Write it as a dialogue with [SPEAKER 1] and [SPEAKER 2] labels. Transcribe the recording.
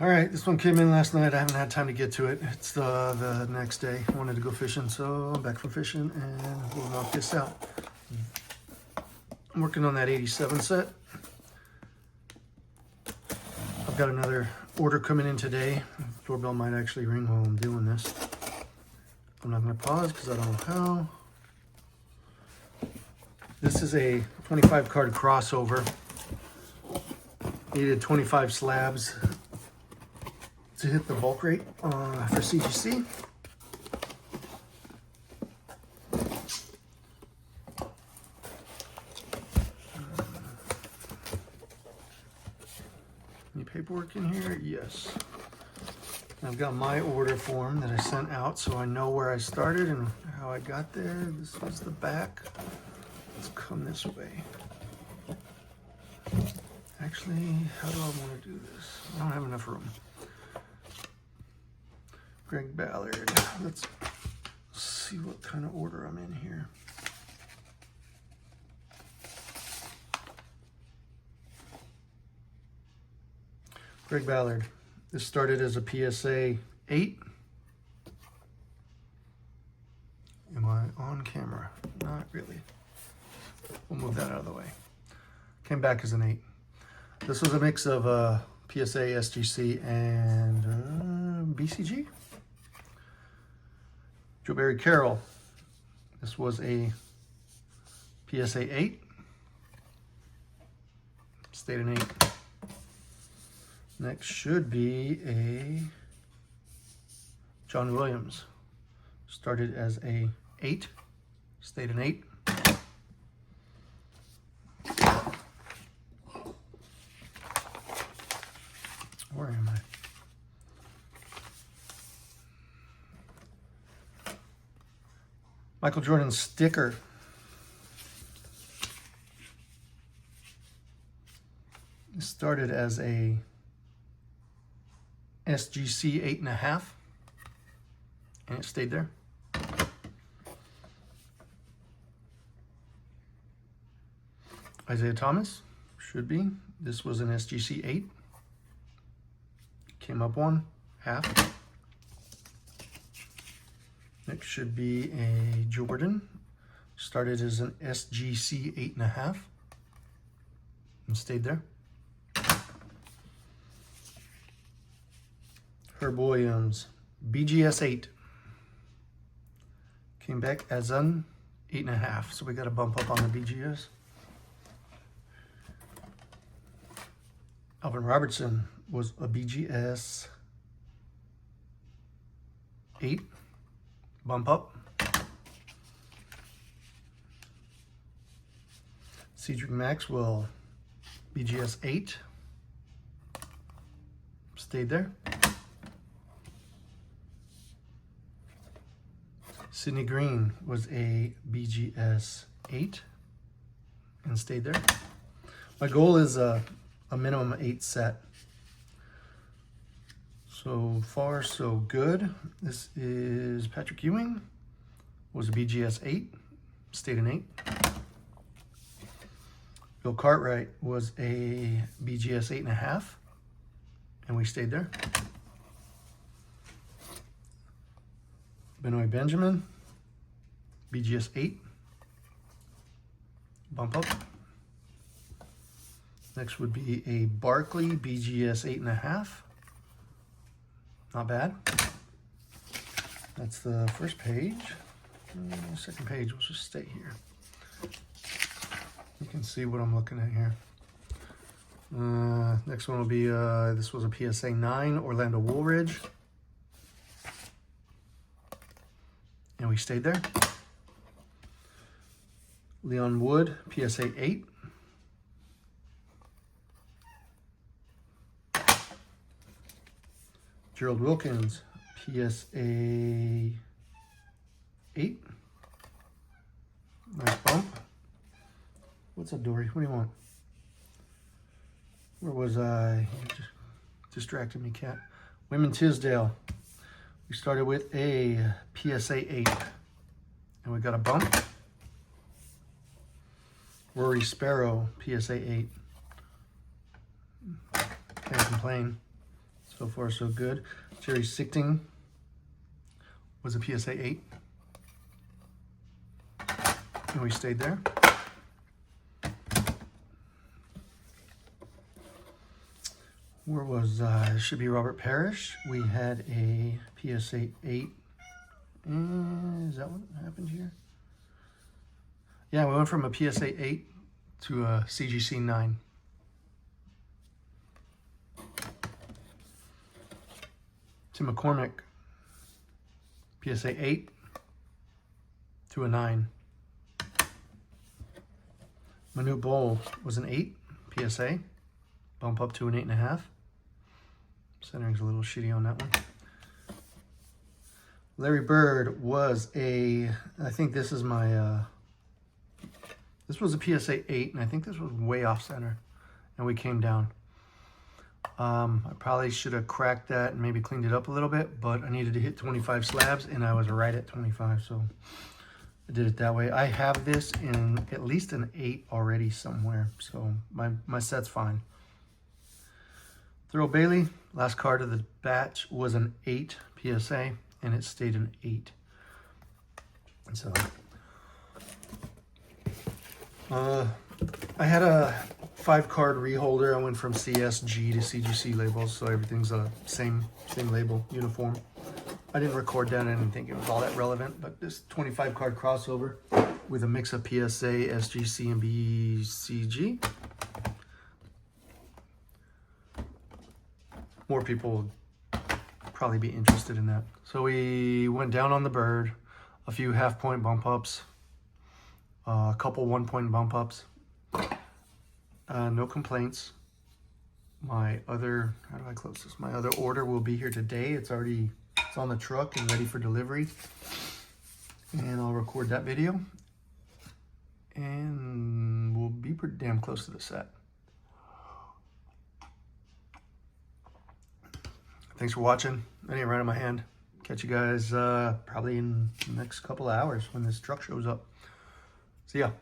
[SPEAKER 1] All right, this one came in last night. I haven't had time to get to it. It's the next day. I wanted to go fishing, so I'm back from fishing and we'll knock this out. I'm working on that 87 set. I've got another order coming in today. Doorbell might actually ring while I'm doing this. I'm not gonna pause because I don't know how. This is a 25 card crossover. Needed 25 slabs to hit the bulk rate for CGC. Any paperwork in here? Yes. I've got my order form that I sent out so I know where I started and how I got there. This is the back. Let's come this way. Actually, how do I want to do this? I don't have enough room. Greg Ballard. Let's see what kind of order I'm in here. Greg Ballard. This started as a PSA 8. Am I on camera? Not really. We'll move that out of the way. Came back as an 8. This was a mix of PSA, SGC, and BCG. Joe Barry Carroll. This was a PSA 8. Stayed an 8. Next should be a John Williams. Started as a 8. Stayed an 8. Where am I? Michael Jordan sticker. It started as a SGC 8.5, and it stayed there. Isaiah Thomas, should be. This was an SGC 8. Came up 1, half. Next should be a Jordan. Started as an SGC 8.5 and stayed there. Herb Williams, BGS 8. Came back as an 8.5, so we got a bump up on the BGS. Alvin Robertson was a BGS 8, bump up. Cedric Maxwell, BGS 8, stayed there. Sidney Green was a BGS 8 and stayed there. My goal is a minimum 8 set. So far, so good. This is Patrick Ewing, was a BGS 8, stayed an 8. Bill Cartwright was a BGS 8.5, and we stayed there. Benoit Benjamin, BGS 8, bump up. Next would be a Barkley, BGS 8.5. Not bad. That's the first page. Second page, we'll just stay here. You can see what I'm looking at here. Next one will be, this was a PSA 9, Orlando Woolridge. And we stayed there. Leon Wood, PSA 8. Gerald Wilkins, PSA 8. Nice bump. What's up, Dory? What do you want? Where was I? You just distracted me, cat. Women Tisdale. We started with a PSA 8. And we got a bump. Rory Sparrow, PSA 8. Can't complain. So So far, so good. Cherry Sicting was a PSA 8. And we stayed there. Where was it should be Robert Parrish. We had a PSA 8. Is that what happened here? Yeah, we went from a PSA 8 to a CGC 9. Tim McCormick, PSA 8 to a 9. Manute Bol was an 8 PSA, bump up to an 8.5. Centering's a little shitty on that one. Larry Bird was a, I think this is my, this was a PSA 8, and I think this was way off center, and we came down. I probably should have cracked that and maybe cleaned it up a little bit, but I needed to hit 25 slabs, and I was right at 25, so I did it that way. I have this in at least an 8 already somewhere, so my set's fine. Thurl Bailey, last card of the batch, was an 8 PSA, and it stayed an 8. So, I had a 5-card reholder. I went from CSG to CGC labels, so everything's the same label, uniform. I didn't record that. I didn't think it was all that relevant, but this 25-card crossover with a mix of PSA, SGC, and BCG. More people will probably be interested in that. So we went down on the bird, a few half-point bump ups, a couple 1-point bump ups. No complaints. My other, how do I close this? My other order will be here today. It's on the truck and ready for delivery. And I'll record that video. And we'll be pretty damn close to the set. Thanks for watching. That ain't right in my hand. Catch you guys probably in the next couple of hours when this truck shows up. See ya.